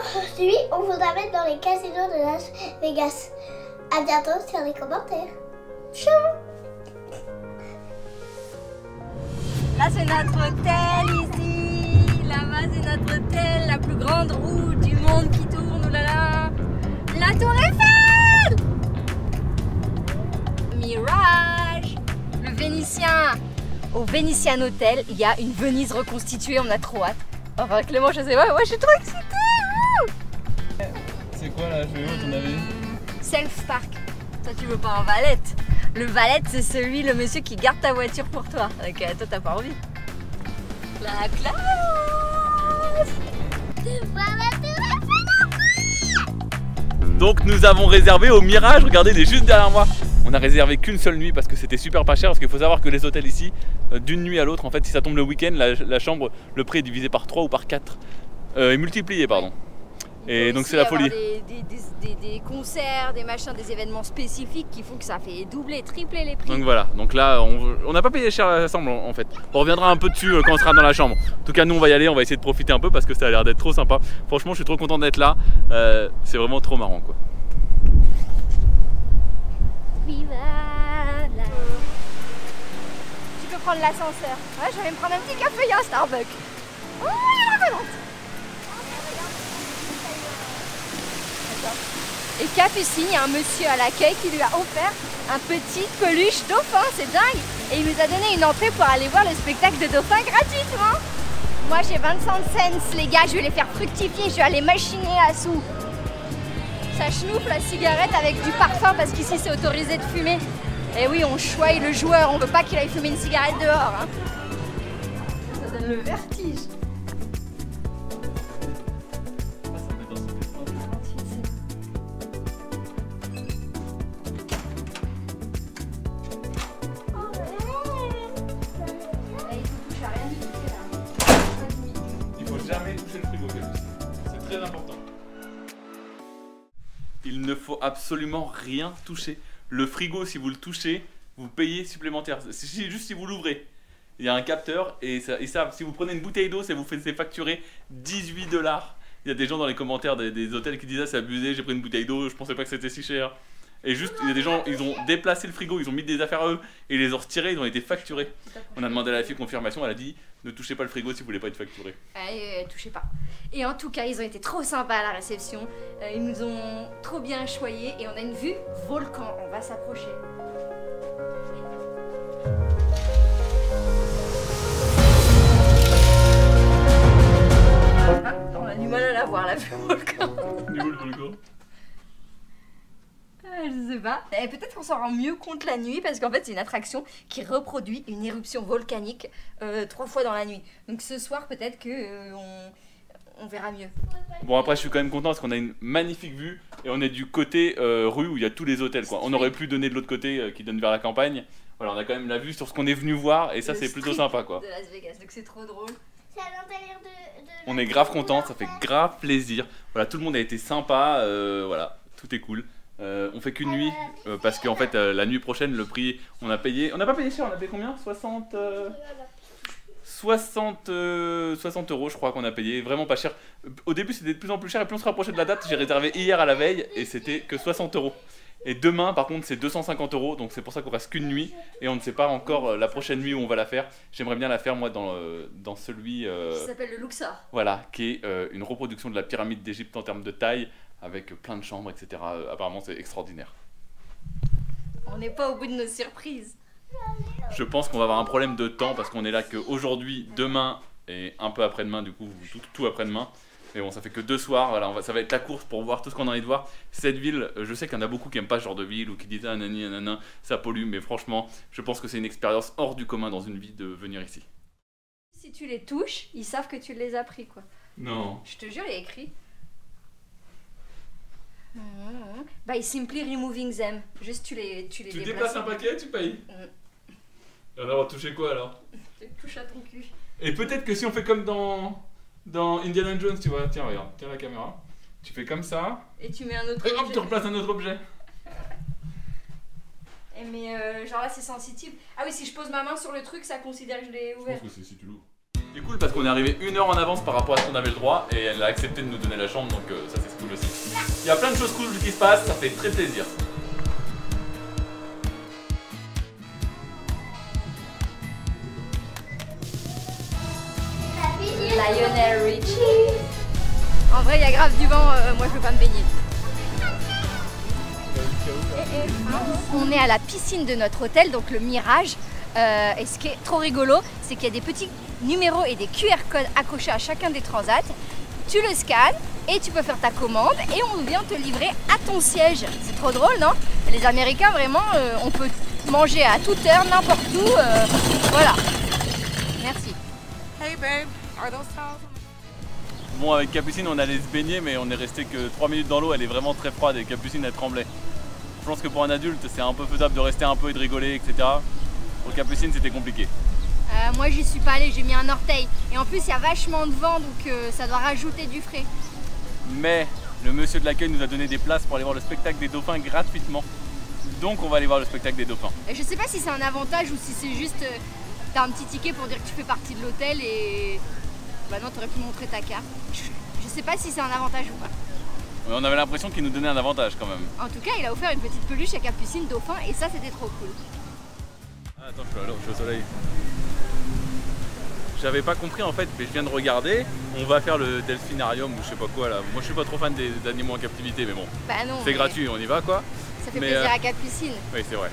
aujourd'hui, on vous amène dans les casinos de Las Vegas. À bientôt sur les commentaires. Ciao. Là c'est notre hôtel ici. Là-bas c'est notre hôtel, la plus grande roue du monde qui tourne. Oh là là. La Tour Eiffel. Mirage. Le Vénitien. Au Vénitien Hotel, il y a une Venise reconstituée, on a trop hâte. Enfin Clément, je sais pas, moi je suis trop excitée. C'est quoi là, je vais où ton avis? Self-park. Toi tu veux pas un valet. Le valet c'est celui, le monsieur qui garde ta voiture pour toi. Donc toi t'as pas envie. La classe. Donc nous avons réservé au Mirage, regardez, il est juste derrière moi. On a réservé qu'une seule nuit parce que c'était super pas cher, parce qu'il faut savoir que les hôtels ici, d'une nuit à l'autre, en fait si ça tombe le week-end, la chambre, le prix est divisé par 3 ou par 4. Est multiplié, pardon. Et donc c'est la folie. Des concerts, des machins, des événements spécifiques qui font que ça fait doubler, tripler les prix. Donc voilà, donc là on n'a pas payé cher la chambre en fait. On reviendra un peu dessus quand on sera dans la chambre. En tout cas nous on va y aller, on va essayer de profiter un peu parce que ça a l'air d'être trop sympa. Franchement je suis trop content d'être là, c'est vraiment trop marrant quoi. Viva la... Tu peux prendre l'ascenseur. Ouais, je vais me prendre un petit café à Starbucks. Oh, il y a la volante. Et Capucine, il y a un monsieur à l'accueil qui lui a offert un petit peluche dauphin, c'est dingue. Et il nous a donné une entrée pour aller voir le spectacle de dauphin gratuitement. Moi j'ai 20 cents les gars, je vais les faire fructifier, je vais aller machiner à sous. Ça chenoufle la cigarette avec du parfum parce qu'ici c'est autorisé de fumer. Et oui, on choisit le joueur, on veut pas qu'il aille fumer une cigarette dehors. Hein. Ça donne le vertige. Il faut jamais toucher le frigo, c'est très important. Il ne faut absolument rien toucher. Le frigo, si vous le touchez, vous payez supplémentaire. C'est juste si vous l'ouvrez. Il y a un capteur et ça, si vous prenez une bouteille d'eau, ça vous fait facturer 18 $. Il y a des gens dans les commentaires des hôtels qui disent ah, c'est abusé, j'ai pris une bouteille d'eau, je pensais pas que c'était si cher. Et juste, il y a des gens, ils ont déplacé le frigo, ils ont mis des affaires à eux et ils les ont retirés, ils ont été facturés. On a demandé à la fille confirmation, elle a dit ne touchez pas le frigo si vous voulez pas être facturé. Touchez pas. Et en tout cas, ils ont été trop sympas à la réception. Ils nous ont trop bien choyés et on a une vue volcan. On va s'approcher. Ah, on a du mal à la voir, la vue volcan. Je sais pas. Et peut-être qu'on s'en rend mieux compte la nuit parce qu'en fait c'est une attraction qui reproduit une éruption volcanique 3 fois dans la nuit. Donc ce soir peut-être que on verra mieux. Bon après je suis quand même content parce qu'on a une magnifique vue et on est du côté rue où il y a tous les hôtels quoi. On aurait pu donner de l'autre côté qui donne vers la campagne. Voilà, on a quand même la vue sur ce qu'on est venu voir et ça c'est plutôt sympa quoi. De Las Vegas, donc c'est trop drôle. C'est à l'intérieur de On est grave content, ça fait grave plaisir. Voilà, tout le monde a été sympa, voilà, tout est cool. On fait qu'une nuit parce qu'en fait la nuit prochaine le prix on a payé, on n'a pas payé cher, on a payé combien 60 € je crois qu'on a payé, vraiment pas cher. Au début c'était de plus en plus cher et plus on se rapprochait de la date. J'ai réservé hier à la veille et c'était que 60 €. Et demain par contre c'est 250 €, donc c'est pour ça qu'on reste qu'une nuit et on ne sait pas encore la prochaine nuit où on va la faire. J'aimerais bien la faire moi dans celui qui s'appelle le Luxor. Voilà, qui est une reproduction de la pyramide d'Égypte en termes de taille avec plein de chambres etc. Apparemment c'est extraordinaire. On n'est pas au bout de nos surprises. Je pense qu'on va avoir un problème de temps parce qu'on est là qu'aujourd'hui, demain et un peu après-demain, du coup tout après-demain. Mais bon, ça fait que 2 soirs, voilà, ça va être la course pour voir tout ce qu'on a envie de voir. Cette ville, je sais qu'il y en a beaucoup qui n'aiment pas ce genre de ville ou qui disent ah nani nanana, ça pollue, mais franchement, je pense que c'est une expérience hors du commun dans une vie de venir ici. Si tu les touches, ils savent que tu les as pris quoi. Non. Je te jure, il y a écrit. By simply removing them. Juste tu les déplaces un paquet, tu payes. Et on va toucher quoi alors? Tu touches à ton cul. Et peut-être que si on fait comme dans Indiana Jones, tu vois, tiens regarde, tiens la caméra, tu fais comme ça. Et tu mets un autre et objet. hop, tu replaces un autre objet. Mais genre là c'est sensitive. Ah oui, si je pose ma main sur le truc, ça considère que je l'ai ouvert. Je pense que c'est si tu l'ouvres. C'est cool parce qu'on est arrivé 1 heure en avance par rapport à ce qu'on avait le droit et elle a accepté de nous donner la chambre, donc ça c'est cool aussi. Il y a plein de choses cool qui se passent, ça fait très plaisir. Lionel Richie. En vrai, il y a grave du vent, moi je veux pas me baigner. On est à la piscine de notre hôtel, donc le Mirage. Et ce qui est trop rigolo, c'est qu'il y a des petits numéros et des QR codes accrochés à chacun des transats. Tu le scannes et tu peux faire ta commande et on vient te livrer à ton siège. C'est trop drôle, non? Les Américains, vraiment, on peut manger à toute heure, n'importe où. Voilà. Merci. Hey babe, are those towels? Bon, avec Capucine, on allait se baigner, mais on est resté que 3 minutes dans l'eau. Elle est vraiment très froide et Capucine, elle tremblait. Je pense que pour un adulte, c'est un peu faisable de rester un peu et de rigoler, etc. Pour Capucine, c'était compliqué. Moi, j'y suis pas allée, j'ai mis un orteil. Et en plus, il y a vachement de vent, donc ça doit rajouter du frais. Mais le monsieur de l'accueil nous a donné des places pour aller voir le spectacle des dauphins gratuitement. Donc, on va aller voir le spectacle des dauphins. Et je sais pas si c'est un avantage ou si c'est juste t'as un petit ticket pour dire que tu fais partie de l'hôtel et bah non, t'aurais pu montrer ta carte. Je sais pas si c'est un avantage ou pas. Ouais, on avait l'impression qu'il nous donnait un avantage quand même. En tout cas, il a offert une petite peluche à Capucine dauphin et ça, c'était trop cool. Ah, attends, je suis au soleil. J'avais pas compris en fait, mais je viens de regarder. On va faire le delphinarium ou je sais pas quoi là. Moi, je suis pas trop fan des animaux en captivité, mais bon. Bah non. C'est gratuit, on y va quoi. Ça fait plaisir à Capucine. Oui, c'est vrai.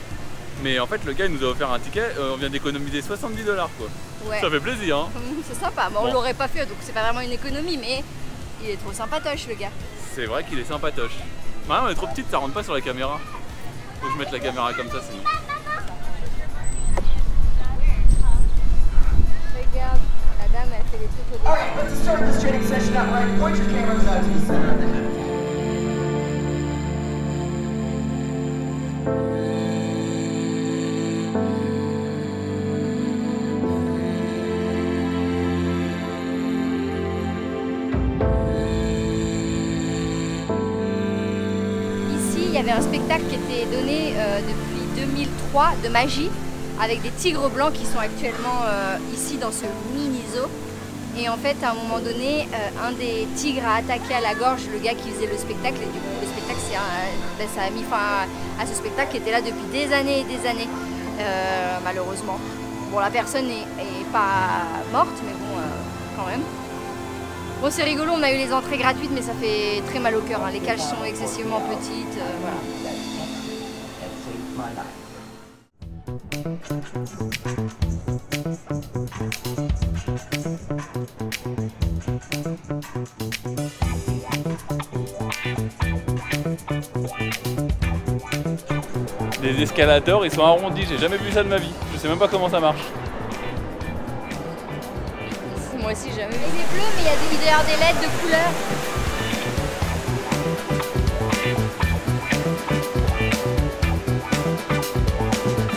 Mais en fait, le gars il nous a offert un ticket, on vient d'économiser 70 $ quoi. Ouais. Ça fait plaisir, hein. C'est sympa. Bon, on l'aurait pas fait, donc c'est pas vraiment une économie, mais il est trop sympatoche le gars. C'est vrai qu'il est sympatoche. Bah, on est trop petite, ça rentre pas sur la caméra. Faut que je mette la caméra comme ça sinon. Regarde, la dame elle fait des trucs au début. Alright, let's start this training session out right. Point your cameras out to the center of the head. Il y avait un spectacle qui était donné depuis 2003 de magie avec des tigres blancs qui sont actuellement ici dans ce mini zoo. Et en fait, à un moment donné, un des tigres a attaqué à la gorge le gars qui faisait le spectacle. Et du coup, le spectacle, ça a mis fin à ce spectacle qui était là depuis des années et des années, malheureusement. Bon, la personne n'est pas morte, mais bon, quand même. Bon, c'est rigolo, on a eu les entrées gratuites, mais ça fait très mal au cœur. Hein. Les cages sont excessivement petites, voilà. Les escalators, ils sont arrondis, j'ai jamais vu ça de ma vie. Je sais même pas comment ça marche. Moi aussi jamais. Il est bleu, mais il y a des LED de couleurs.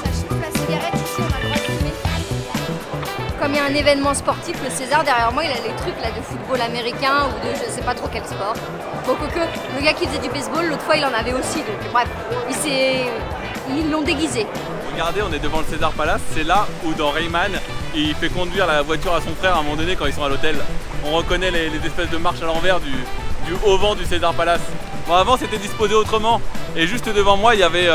Ça chauffe la cigarette ici, on a le droit de fumer. Comme il y a un événement sportif, le César derrière moi, il a les trucs là de football américain ou de je sais pas trop quel sport. Bon, quoique le gars qui faisait du baseball, l'autre fois il en avait aussi. Donc bref, ils l'ont déguisé. Regardez, on est devant le César Palace, c'est là où dans Rayman, il fait conduire la voiture à son frère à un moment donné quand ils sont à l'hôtel. On reconnaît les espèces de marches à l'envers du haut vent du César Palace. Bon, avant c'était disposé autrement et juste devant moi il y avait,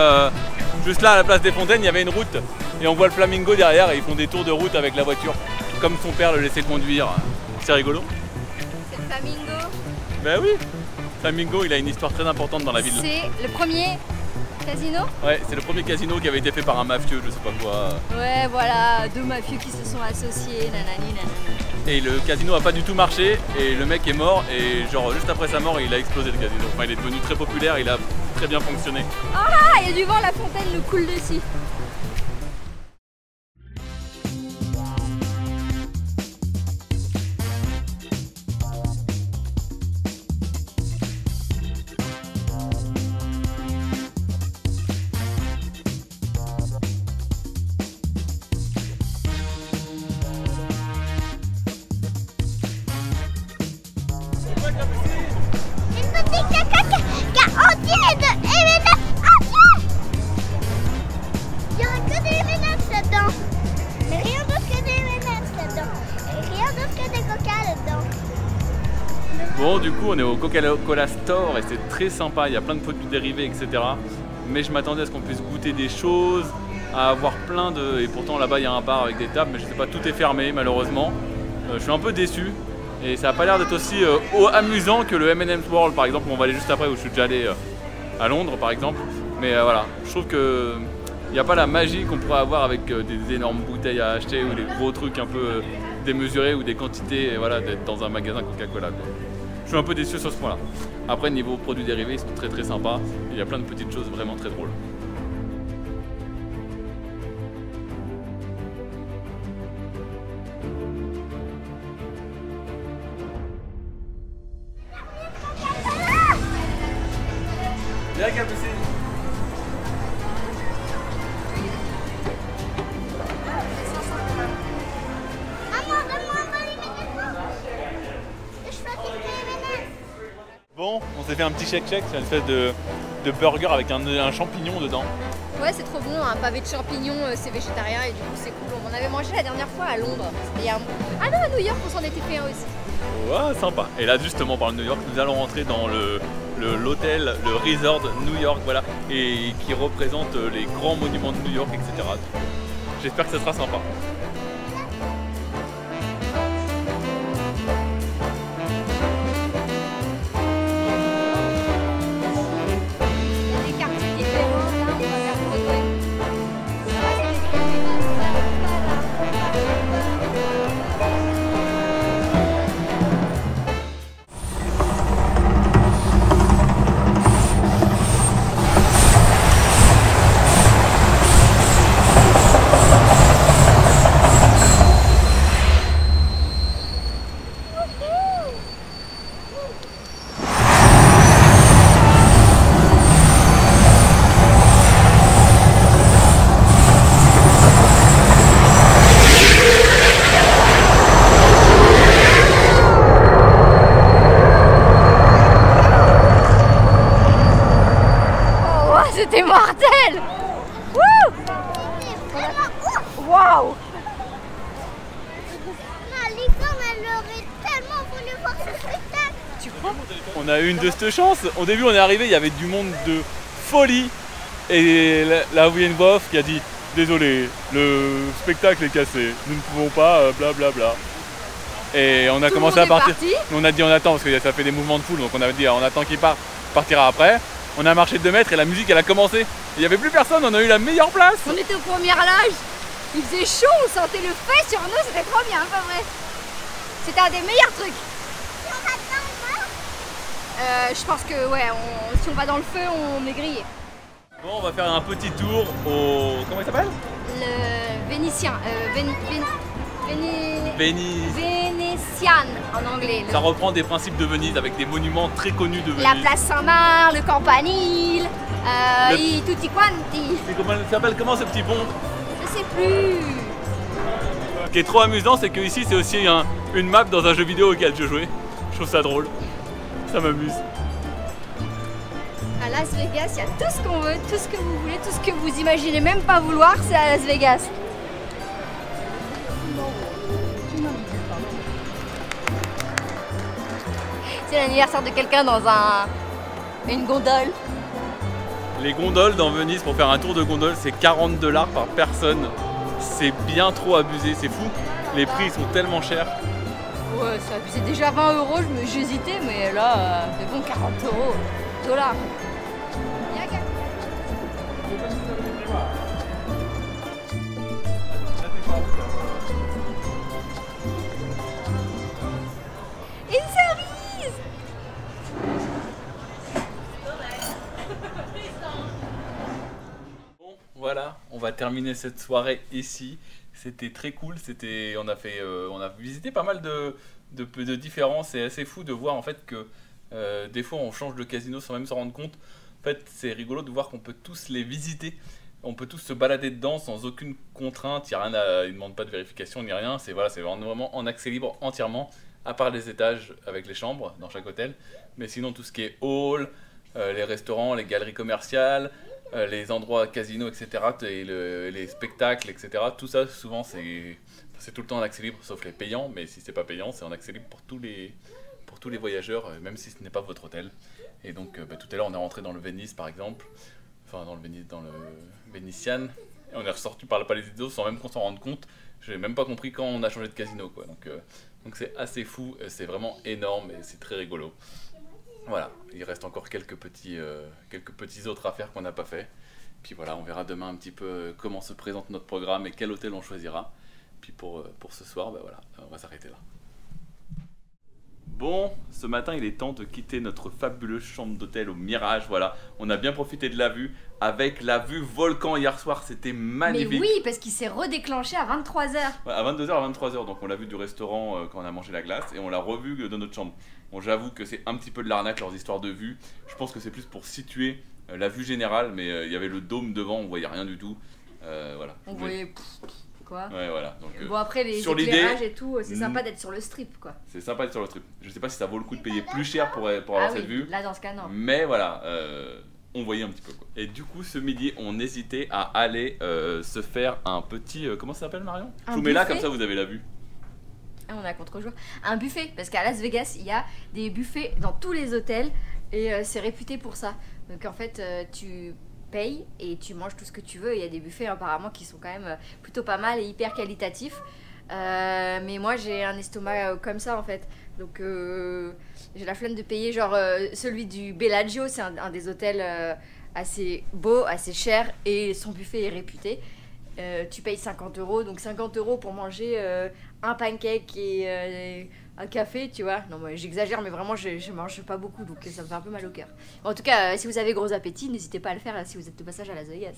juste là à la place des Fontaines, il y avait une route et on voit le flamingo derrière et ils font des tours de route avec la voiture comme son père le laissait conduire. C'est rigolo. C'est le flamingo. Ben oui, Flamingo il a une histoire très importante dans la ville. C'est le premier casino? Ouais, c'est le premier casino qui avait été fait par un mafieux, je sais pas quoi. Ouais, voilà, deux mafieux qui se sont associés, nanani, nanani. Et le casino a pas du tout marché et le mec est mort et genre juste après sa mort il a explosé le casino. Enfin il est devenu très populaire, il a très bien fonctionné. Ah, il y a du vent, la fontaine nous coule dessus. Entier de M&M entier. Bon, du coup, on est au Coca-Cola Store et c'est très sympa. Il y a plein de produits dérivés, etc. Mais je m'attendais à ce qu'on puisse goûter des choses, à avoir plein de... Et pourtant, là-bas, il y a un bar avec des tables, mais je sais pas, tout est fermé, malheureusement. Je suis un peu déçu. Et ça n'a pas l'air d'être aussi amusant que le M&M's World, par exemple, où on va aller juste après, où je suis déjà allé à Londres, par exemple. Mais voilà, je trouve que il n'y a pas la magie qu'on pourrait avoir avec des énormes bouteilles à acheter ou des gros trucs un peu démesurés ou des quantités, voilà, d'être dans un magasin Coca-Cola. Je suis un peu déçu sur ce point-là. Après, niveau produits dérivés, ils sont très très sympas. Il y a plein de petites choses vraiment très drôles. Viens, Capucine. Bon, on s'est fait un petit shake-shake, c'est une espèce de burger avec un champignon dedans. Ouais, c'est trop bon, un pavé de champignons, c'est végétarien et du coup c'est cool. On en avait mangé la dernière fois à Londres. Ah non, à New York, on s'en était fait un aussi. Ouais, sympa. Et là, justement, par le New York, nous allons rentrer dans l'hôtel, le resort New York, voilà, et qui représente les grands monuments de New York, etc. J'espère que ça sera sympa. C'était mortel! Wouh! Waouh! Ma licorne, elle aurait tellement voulu voir ce spectacle. Tu crois? On a eu une de cette chance. Au début, on est arrivé, il y avait du monde de folie. Et là, il y a une voix off qui a dit « Désolé, le spectacle est cassé, nous ne pouvons pas, blablabla. » Et on a commencé à partir. On a dit on attend parce que ça fait des mouvements de foule, donc on avait dit on attend qu'il parte, partira après. On a marché 2 mètres et la musique elle a commencé. Il n'y avait plus personne, on a eu la meilleure place. On était au premier âge, il faisait chaud, on sentait le feu sur nous, c'était trop bien, pas vrai? C'était un des meilleurs trucs. Je pense que ouais, si on va dans le feu, on est grillé. Bon, on va faire un petit tour au... Comment il s'appelle? Le Vénitien. Vénitian en anglais. Ça reprend des principes de Venise avec des monuments très connus de Venise. La place Saint-Marc, le Campanile, i tutti quanti. Comment ce petit pont? Je sais plus. Ce qui est trop amusant, c'est que ici c'est aussi une map dans un jeu vidéo auquel je jouais. Je trouve ça drôle. Ça m'amuse. À Las Vegas, il y a tout ce qu'on veut, tout ce que vous voulez, tout ce que vous imaginez même pas vouloir, c'est à Las Vegas. C'est l'anniversaire de quelqu'un dans une gondole. Les gondoles dans Venise, pour faire un tour de gondole, c'est 40 $ par personne. C'est bien trop abusé, c'est fou. Les prix sont tellement chers. Ouais, c'est abusé. Déjà 20 €, j'hésitais, mais là, c'est bon, 40 $. Voilà, on va terminer cette soirée ici. C'était très cool. On a visité pas mal de différences. C'est assez fou de voir en fait que des fois on change de casino sans même s'en rendre compte. En fait, c'est rigolo de voir qu'on peut tous les visiter. On peut tous se balader dedans sans aucune contrainte. Ils ne demandent pas de vérification ni rien. C'est vraiment en accès libre entièrement, à part les étages avec les chambres dans chaque hôtel. Mais sinon, tout ce qui est hall, les restaurants, les galeries commerciales, les endroits casinos, etc., et les spectacles, etc., tout ça, souvent, c'est tout le temps en accès libre, sauf les payants. Mais si c'est pas payant, c'est en accès libre pour tous pour tous les voyageurs, même si ce n'est pas votre hôtel. Et donc tout à l'heure on est rentré dans le Venice par exemple, enfin dans le Venetian, et on est ressorti par le Palais des Dos sans même qu'on s'en rende compte. Je n'ai même pas compris quand on a changé de casino quoi. Donc c'est assez fou, c'est vraiment énorme et c'est très rigolo. Voilà, il reste encore quelques petits autres affaires qu'on n'a pas fait. Puis voilà, on verra demain un petit peu comment se présente notre programme et quel hôtel on choisira. Puis pour ce soir, voilà, on va s'arrêter là. Bon, ce matin il est temps de quitter notre fabuleuse chambre d'hôtel au Mirage, voilà. On a bien profité de la vue, avec la vue volcan hier soir, c'était magnifique. Mais oui, parce qu'il s'est redéclenché à 23h. Ouais, à 22h, à 23h, donc on l'a vu du restaurant quand on a mangé la glace, et on l'a revu dans notre chambre. Bon, j'avoue que c'est un petit peu de l'arnaque leurs histoires de vue, je pense que c'est plus pour situer la vue générale, mais il y avait le dôme devant, on voyait rien du tout, voilà. On voyait... Quoi. Ouais, voilà. Donc, bon après les éclairages et tout, c'est sympa d'être sur le strip quoi. C'est sympa d'être sur le strip. Je sais pas si ça vaut le coup de payer plus cher pour avoir cette vue. Là dans ce cas non. Mais voilà, on voyait un petit peu quoi. Et du coup ce midi on hésitait à aller se faire un petit, comment ça s'appelle Marion? Je vous mets là comme ça vous avez la vue. Ah, on a contre-jour. Un buffet, parce qu'à Las Vegas il y a des buffets dans tous les hôtels et c'est réputé pour ça. Donc en fait tu payes et tu manges tout ce que tu veux. Il y a des buffets apparemment qui sont quand même plutôt pas mal et hyper qualitatifs. Mais moi j'ai un estomac comme ça en fait. Donc j'ai la flemme de payer. Genre celui du Bellagio, c'est un des hôtels assez beau, assez cher et son buffet est réputé. Tu payes 50 €, donc 50 € pour manger un pancake et un café, tu vois. Non, moi j'exagère, mais vraiment je mange pas beaucoup, donc ça me fait un peu mal au cœur. En tout cas, si vous avez gros appétit, n'hésitez pas à le faire si vous êtes de passage à Las Vegas.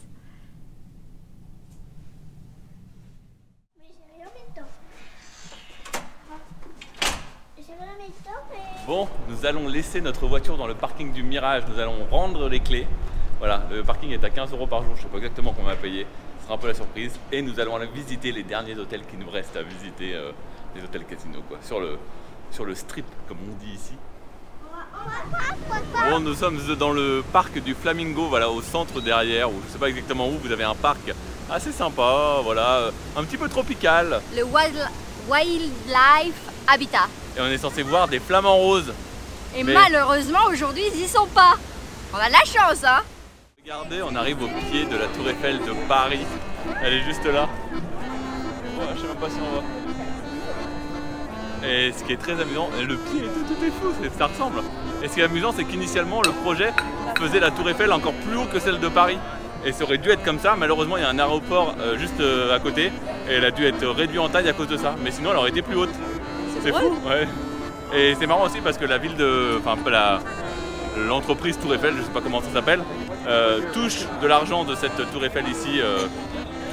Mais j'ai rien mis dedans. J'ai rien mis dedans, mais... Bon, nous allons laisser notre voiture dans le parking du Mirage, nous allons rendre les clés. Voilà, le parking est à 15 € par jour, je sais pas exactement combien on va payer. Ce sera un peu la surprise. Et nous allons aller visiter les derniers hôtels qui nous restent à visiter, les hôtels casinos quoi, sur le strip comme on dit ici. Bon, nous sommes dans le parc du Flamingo, voilà, au centre derrière, ou je sais pas exactement où, vous avez un parc assez sympa, voilà, un petit peu tropical. Le Wildlife Habitat. Et on est censé voir des flamants roses. Et malheureusement aujourd'hui ils y sont pas. On a de la chance hein. Regardez, on arrive au pied de la tour Eiffel de Paris. Elle est juste là. Ouais, je sais même pas si on va. Et ce qui est très amusant, le pied, tout est fou, ça ressemble. Et ce qui est amusant, c'est qu'initialement, le projet faisait la tour Eiffel encore plus haut que celle de Paris. Et ça aurait dû être comme ça, malheureusement, il y a un aéroport juste à côté. Et elle a dû être réduite en taille à cause de ça. Mais sinon, elle aurait été plus haute. C'est fou, ouais. Et c'est marrant aussi parce que la ville de... Enfin, l'entreprise Tour Eiffel, je sais pas comment ça s'appelle, touche de l'argent de cette tour Eiffel ici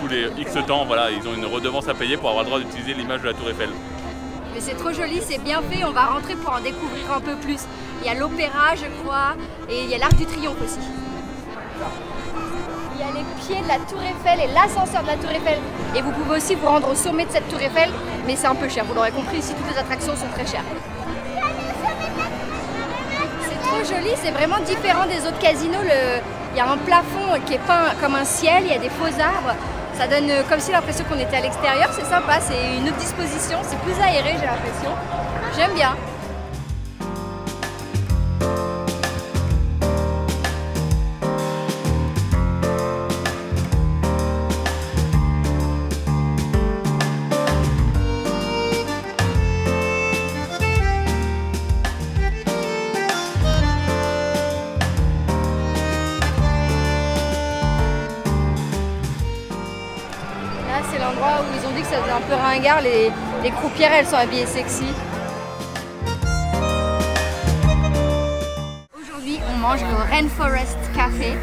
tous les X temps, voilà, ils ont une redevance à payer pour avoir le droit d'utiliser l'image de la tour Eiffel. Mais c'est trop joli, c'est bien fait, on va rentrer pour en découvrir un peu plus. Il y a l'opéra je crois, et il y a l'Arc du Triomphe aussi. Il y a les pieds de la tour Eiffel et l'ascenseur de la tour Eiffel. Et vous pouvez aussi vous rendre au sommet de cette tour Eiffel, mais c'est un peu cher, vous l'aurez compris, ici toutes les attractions sont très chères. Trop joli, c'est vraiment différent des autres casinos. Il y a un plafond qui est peint comme un ciel, il y a des faux arbres. Ça donne comme si l'impression qu'on était à l'extérieur, c'est sympa, c'est une autre disposition, c'est plus aéré j'ai l'impression. J'aime bien. C'est l'endroit où ils ont dit que ça faisait un peu ringard, les croupières elles sont habillées sexy. Aujourd'hui on mange au Rainforest Café,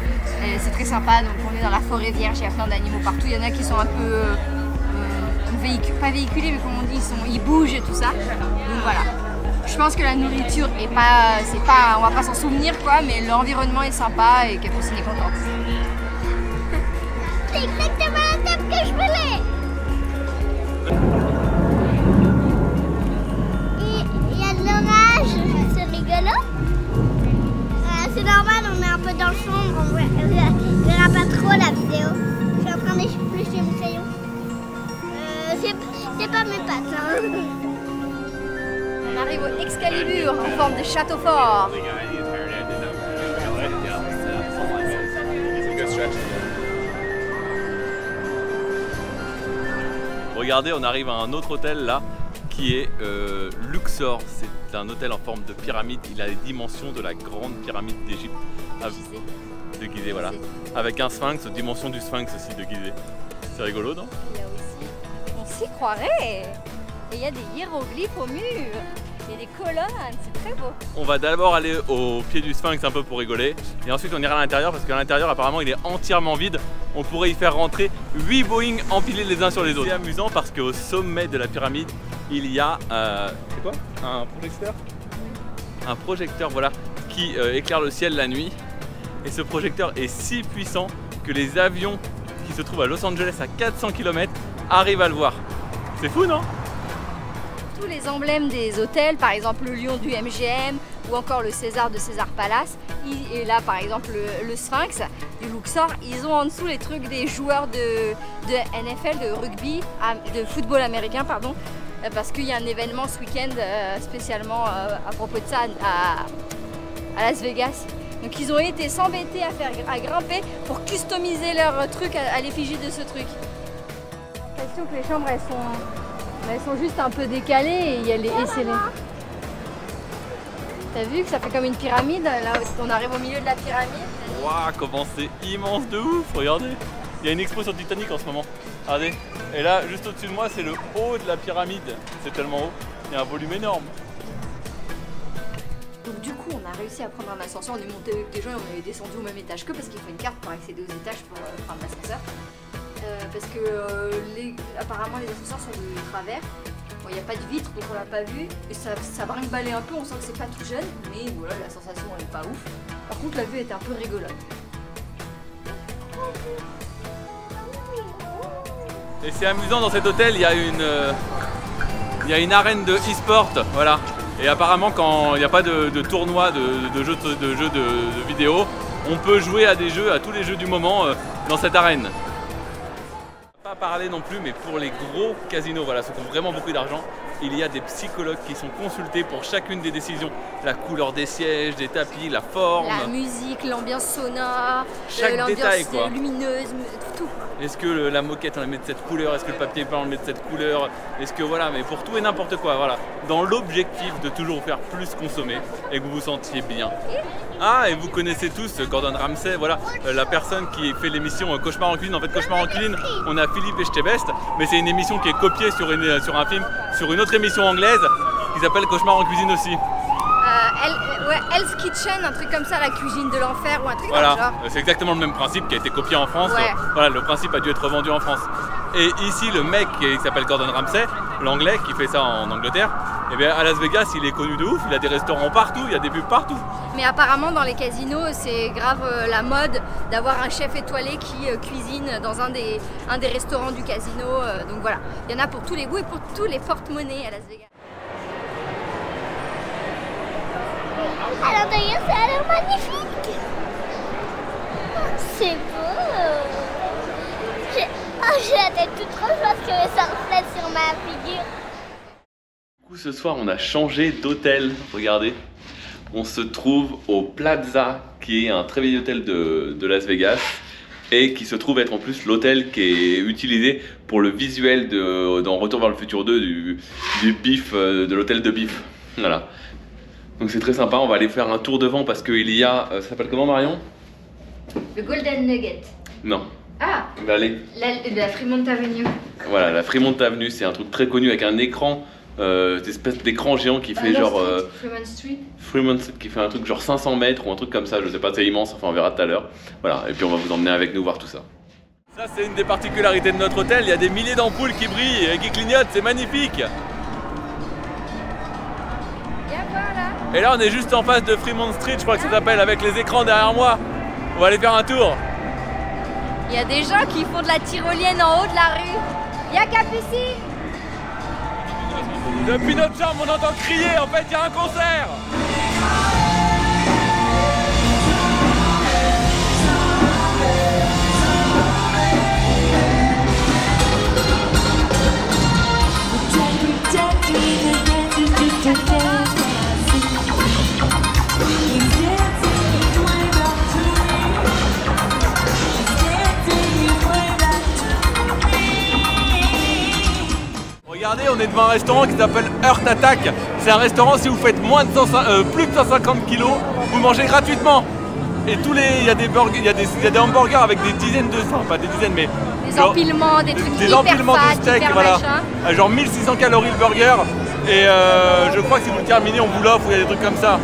c'est très sympa, donc on est dans la forêt vierge, il y a plein d'animaux partout, il y en a qui sont un peu pas véhiculés mais comme on dit ils bougent et tout ça, donc voilà. Je pense que la nourriture est pas, on va pas s'en souvenir quoi, mais l'environnement est sympa et Capucine est contente. C'est exactement la table que je voulais. Il y a de l'orage, c'est rigolo. C'est normal, on est un peu dans le sombre, on verra pas trop la vidéo. Je suis en train d'éplucher mon crayon. C'est pas mes pattes. Hein. On arrive Regardez vos Excalibur en forme de château fort. Regardez, on arrive à un autre hôtel là qui est Luxor. C'est un hôtel en forme de pyramide. Il a les dimensions de la grande pyramide d'Égypte. De Gizeh, voilà. Avec un sphinx, dimension du sphinx aussi de Gizeh. C'est rigolo, non? Il y a aussi, on s'y croirait. Et il y a des hiéroglyphes au mur. Il y a des colonnes, c'est très beau. On va d'abord aller au pied du sphinx un peu pour rigoler. Et ensuite on ira à l'intérieur parce qu'à l'intérieur apparemment il est entièrement vide. On pourrait y faire rentrer 8 Boeing empilés les uns sur les autres. C'est amusant parce qu'au sommet de la pyramide, il y a c'est quoi? Un projecteur? Un projecteur, voilà, qui éclaire le ciel la nuit. Et ce projecteur est si puissant que les avions qui se trouvent à Los Angeles à 400 km arrivent à le voir. C'est fou, non? Tous les emblèmes des hôtels, par exemple le lion du MGM ou encore le César de César Palace, et là par exemple le Sphinx du Luxor, ils ont en dessous les trucs des joueurs de NFL, de rugby, de football américain, pardon, parce qu'il y a un événement ce week-end spécialement à propos de ça à Las Vegas. Donc ils ont été s'embêter à grimper pour customiser leur truc à l'effigie de ce truc. J'ai l'impression que les chambres elles sont juste un peu décalées et il y a les escaliers. T'as vu que ça fait comme une pyramide, là on arrive au milieu de la pyramide. Waouh, comment c'est immense de ouf, regardez. Il y a une expo sur Titanic en ce moment. Regardez. Et là, juste au-dessus de moi, c'est le haut de la pyramide. C'est tellement haut, il y a un volume énorme. Donc du coup, on a réussi à prendre un ascenseur, on est monté avec des gens et on est descendu au même étage qu'eux parce qu'il faut une carte pour accéder aux étages pour prendre l'ascenseur. Parce que apparemment les ascenseurs sont de travers. Bon, il n'y a pas de vitre donc on l'a pas vu et ça brinque-balle un peu, on sent que c'est pas tout jeune, mais voilà, la sensation elle est pas ouf. Par contre la vue était un peu rigolote. Et c'est amusant, dans cet hôtel, il y a une arène de e-sport, voilà. Et apparemment quand il n'y a pas de tournoi de jeux de vidéo, on peut jouer à des jeux, à tous les jeux du moment dans cette arène. Pas parler non plus, mais pour les gros casinos, voilà, ceux qui ont vraiment beaucoup d'argent, il y a des psychologues qui sont consultés pour chacune des décisions. La couleur des sièges, des tapis, la forme. La musique, l'ambiance sonore, l'ambiance lumineuse, tout. Est-ce que la moquette on la met de cette couleur? Est-ce que le papier peint on le met de cette couleur? Est-ce que voilà, mais pour tout et n'importe quoi, voilà. Dans l'objectif de toujours faire plus consommer et que vous vous sentiez bien. Ah, et vous connaissez tous Gordon Ramsay, voilà, la personne qui fait l'émission Cauchemar en cuisine. En fait, Cauchemar en cuisine, on a Philippe Etchebest, mais c'est une émission qui est copiée sur un film, sur une autre émission anglaise qui s'appelle Cauchemar en cuisine aussi. Hell's Kitchen, un truc comme ça, la cuisine de l'enfer ou un truc voilà, dans le genre. C'est exactement le même principe qui a été copié en France. Ouais. Voilà, le principe a dû être vendu en France. Et ici, le mec qui s'appelle Gordon Ramsay, l'anglais qui fait ça en Angleterre, et bien à Las Vegas, il est connu de ouf, il a des restaurants partout, il y a des pubs partout. Mais apparemment, dans les casinos, c'est grave la mode d'avoir un chef étoilé qui cuisine dans un des restaurants du casino. Donc voilà, il y en a pour tous les goûts et pour tous les porte-monnaies à Las Vegas. À l'intérieur, ça a l'air magnifique. C'est beau. J'ai la tête toute rouge parce que ça reflète sur ma figure. Du coup, ce soir, on a changé d'hôtel. Regardez, on se trouve au Plaza, qui est un très vieil hôtel de Las Vegas et qui se trouve être en plus l'hôtel qui est utilisé pour le visuel dans Retour vers le futur 2 du Biff, de l'hôtel de Biff. Voilà. Donc c'est très sympa, on va aller faire un tour devant parce qu'il y a... ça s'appelle comment, Marion? Le Golden Nugget. Non. Ah, Allez. La Fremont Avenue. Voilà, la Fremont Avenue, c'est un truc très connu avec un écran, cette espèce d'écran géant qui fait genre... Fremont Street. Fremont Street qui fait un truc genre 500 mètres ou un truc comme ça, je sais pas, c'est immense, enfin on verra tout à l'heure. Voilà, et puis on va vous emmener avec nous voir tout ça. Ça c'est une des particularités de notre hôtel, il y a des milliers d'ampoules qui brillent et qui clignotent, c'est magnifique. Et là on est juste en face de Fremont Street, je crois que ça s'appelle, avec les écrans derrière moi. On va aller faire un tour. Il y a des gens qui font de la tyrolienne en haut de la rue. Il y a Capucine. Depuis notre chambre on entend crier, en fait il y a un concert. Pretend est devant un restaurant qui s'appelle Heart Attack. C'est un restaurant, si vous faites plus de 150 kilos, vous mangez gratuitement. Et il y a des hamburgers avec des dizaines de... Enfin, pas des dizaines, mais... Des empilements, des trucs des hyper empilements fat, de steak, hyper voilà. machin. Genre 1600 calories le burger. Et je crois que si vous le terminez, on vous l'offre, il y a des trucs comme ça.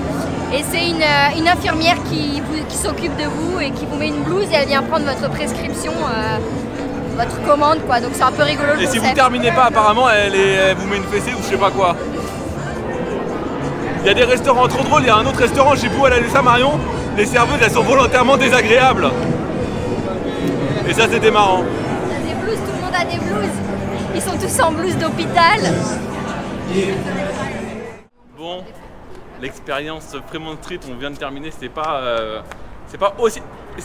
Et c'est une infirmière qui s'occupe de vous et qui vous met une blouse et elle vient prendre votre prescription, votre commande quoi. Donc c'est un peu rigolo le Et concept. si vous terminez pas, apparemment, elle vous met une fessée ou je sais pas quoi. Il y a des restaurants trop drôles, il y a un autre restaurant, je sais plus où elle a lu ça Marion. Les serveuses, elles sont volontairement désagréables. Et ça, c'était marrant. Il y a des blouses, tout le monde a des blouses. Ils sont tous en blouse d'hôpital. Bon, l'expérience Fremont Street, on vient de terminer, c'est pas aussi...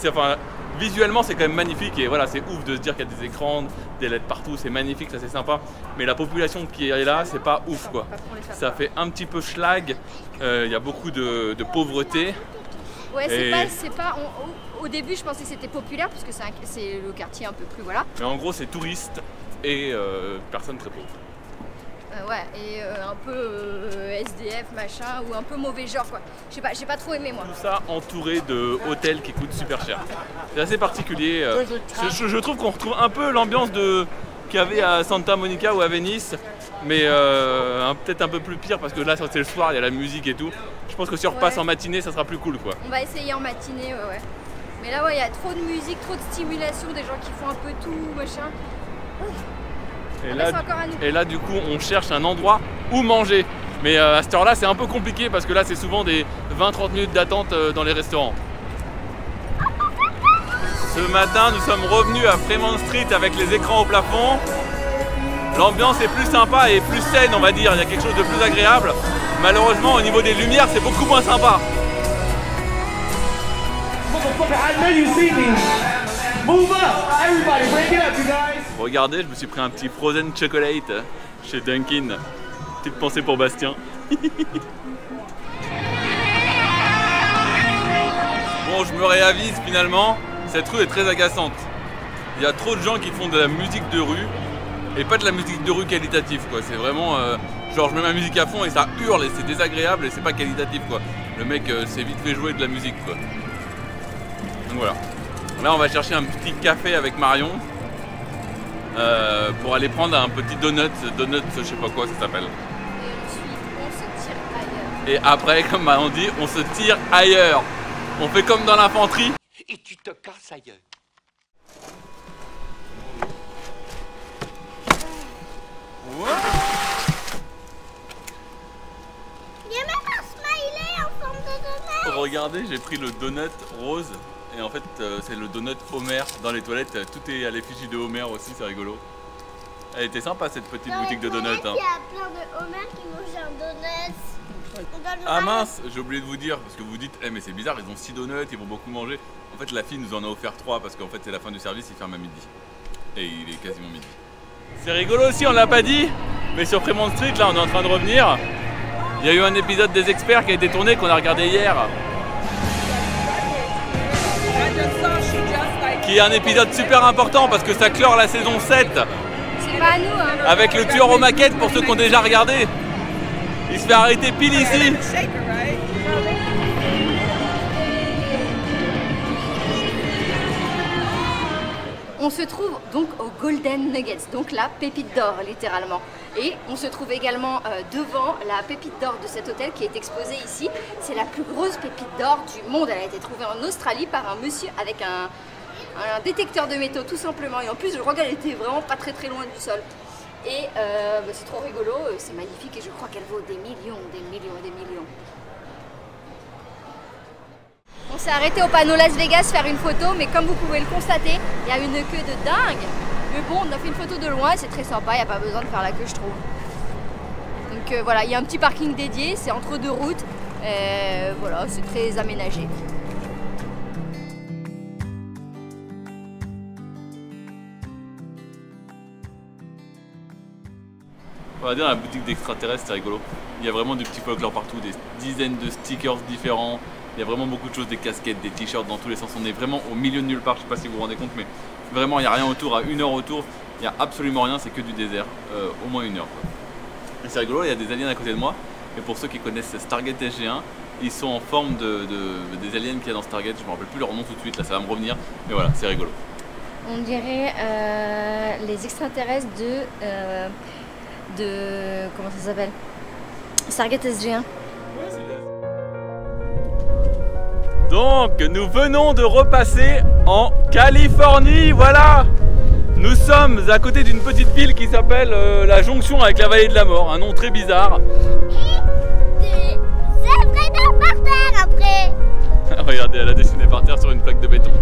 Enfin, visuellement, c'est quand même magnifique et voilà, c'est ouf de se dire qu'il y a des écrans, des LED partout, c'est magnifique, ça c'est sympa. Mais la population qui est là, c'est pas ouf quoi. Ça fait un petit peu schlag, il y a beaucoup de pauvreté. Ouais, c'est pas au début, je pensais que c'était populaire parce que c'est le quartier un peu plus voilà. Mais en gros, c'est touristes et personnes très pauvres. Ouais, et un peu SDF machin ou un peu mauvais genre quoi. Je sais pas, j'ai pas trop aimé moi. Tout ça entouré de hôtels qui coûtent super cher. C'est assez particulier. Je trouve qu'on retrouve un peu l'ambiance qu'il y avait à Santa Monica ou à Venice, mais peut-être un peu plus pire parce que là c'est le soir, il y a la musique et tout. Je pense que si on repasse en matinée, ça sera plus cool quoi. On va essayer en matinée, ouais. Mais là, ouais, il y a trop de musique, trop de stimulation, des gens qui font un peu tout, machin. Et là, du coup, on cherche un endroit où manger. Mais à cette heure-là, c'est un peu compliqué parce que là, c'est souvent des 20-30 minutes d'attente dans les restaurants. Ce matin, nous sommes revenus à Fremont Street avec les écrans au plafond. L'ambiance est plus sympa et plus saine, on va dire. Il y a quelque chose de plus agréable. Malheureusement, au niveau des lumières, c'est beaucoup moins sympa. Regardez, je me suis pris un petit frozen chocolate chez Dunkin'. Petite pensée pour Bastien. Bon, je me réavise finalement, cette rue est très agaçante. Il y a trop de gens qui font de la musique de rue et pas de la musique de rue qualitative quoi. C'est vraiment genre je mets ma musique à fond et ça hurle et c'est désagréable et c'est pas qualitatif quoi. Le mec s'est vite fait jouer de la musique quoi. Donc voilà. Là on va chercher un petit café avec Marion pour aller prendre un petit donut je sais pas quoi ça s'appelle. on se tire ailleurs. Et après comme Marion dit on se tire ailleurs. On fait comme dans l'infanterie. Et tu te casses ailleurs. Il y a même un smiley en forme de donut. Regardez, j'ai pris le donut rose et en fait c'est le donut Homer dans les toilettes. Tout est à l'effigie de Homer aussi, c'est rigolo. Elle était sympa cette petite boutique de donuts. Il y a plein de Homer qui mangent un donut. Ah mince, j'ai oublié de vous dire parce que vous dites mais c'est bizarre, ils ont 6 donuts, ils vont beaucoup manger. En fait la fille nous en a offert 3 parce qu'en fait c'est la fin du service, il ferme à midi. Et il est quasiment midi. C'est rigolo aussi, on l'a pas dit, mais sur Fremont Street là on est en train de revenir. Il y a eu un épisode des experts qui a été tourné qu'on a regardé hier. Qui est un épisode super important parce que ça clore la saison 7. C'est pas à nous hein. Avec le tueur aux maquettes pour ceux qui ont déjà regardé. Il se fait arrêter pile ici. On se trouve donc au Golden Nuggets, donc la pépite d'or littéralement. Et on se trouve également devant la pépite d'or de cet hôtel qui est exposée ici. C'est la plus grosse pépite d'or du monde. Elle a été trouvée en Australie par un monsieur avec un détecteur de métaux tout simplement. Et en plus je crois qu'elle était vraiment pas très loin du sol. Et c'est trop rigolo, c'est magnifique et je crois qu'elle vaut des millions. On s'est arrêté au panneau Las Vegas faire une photo, mais comme vous pouvez le constater, il y a une queue de dingue. Mais bon, on a fait une photo de loin, c'est très sympa, il n'y a pas besoin de faire la queue je trouve. Donc voilà, il y a un petit parking dédié, c'est entre deux routes, voilà, c'est très aménagé. On va dire la boutique d'extraterrestres, c'est rigolo. Il y a vraiment du petit folklore partout, des dizaines de stickers différents. Il y a vraiment beaucoup de choses, des casquettes, des t-shirts dans tous les sens. On est vraiment au milieu de nulle part, je sais pas si vous vous rendez compte, mais vraiment il n'y a rien autour, à 1 heure autour, il n'y a absolument rien, c'est que du désert, au moins 1 heure. Quoi. Et c'est rigolo, il y a des aliens à côté de moi. Et pour ceux qui connaissent Stargate SG1, ils sont en forme des aliens qu'il y a dans Stargate. Je me rappelle plus leur nom tout de suite, là ça va me revenir. Mais voilà, c'est rigolo. On dirait les extraterrestres de comment ça s'appelle? Stargate SG1. Donc nous venons de repasser en Californie, voilà. Nous sommes à côté d'une petite ville qui s'appelle la jonction avec la vallée de la mort, un nom très bizarre. Et c'est vrai d'en par terre après. Regardez, elle a dessiné par terre sur une plaque de béton.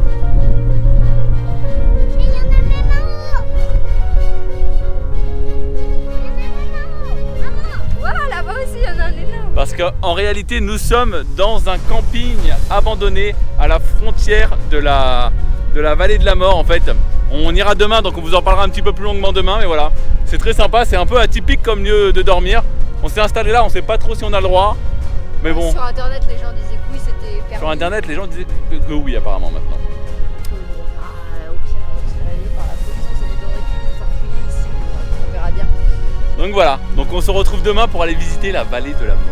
Et il y en a même en haut. Il y en a même en haut. Maman. Waouh, là-bas aussi, il y en a un énorme. Parce qu'en réalité, nous sommes dans un camping abandonné à la frontière de la vallée de la mort en fait. On ira demain, donc on vous en parlera un petit peu plus longuement demain, mais voilà. C'est très sympa, c'est un peu atypique comme lieu de dormir. On s'est installé là, on sait pas trop si on a le droit, mais bon. Sur internet, les gens disaient que oui, c'était permis. Sur internet, les gens disaient que oui apparemment maintenant. Ah, au pire, on se fait aller par la police, ça m'étonnerait qu'ils s'enfuient ici. On verra bien. Donc voilà, donc on se retrouve demain pour aller visiter la vallée de la mort.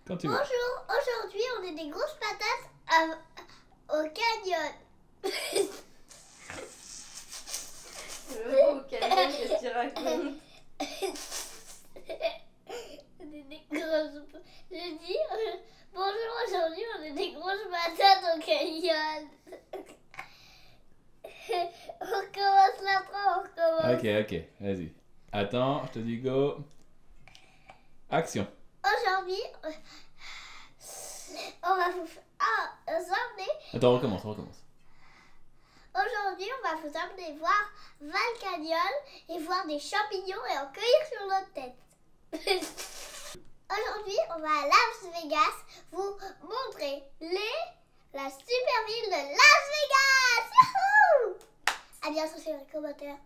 Quand tu veux. Bonjour, aujourd'hui on est des grosses patates au canyon. Au canyon, qu'est-ce qu'il raconte? On est des grosses... Je dis, bonjour, aujourd'hui on est des grosses patates au canyon. On recommence l'intro, on recommence. Ok, vas-y. Attends, je te dis go. Action. Aujourd'hui, on va vous emmener. Attends, on recommence. Aujourd'hui, on va vous emmener voir Val Canyon et voir des champignons et en cueillir sur notre tête. Aujourd'hui, on va à Las Vegas vous montrer la super ville de Las Vegas. Youhou! À bientôt sur les commentaires.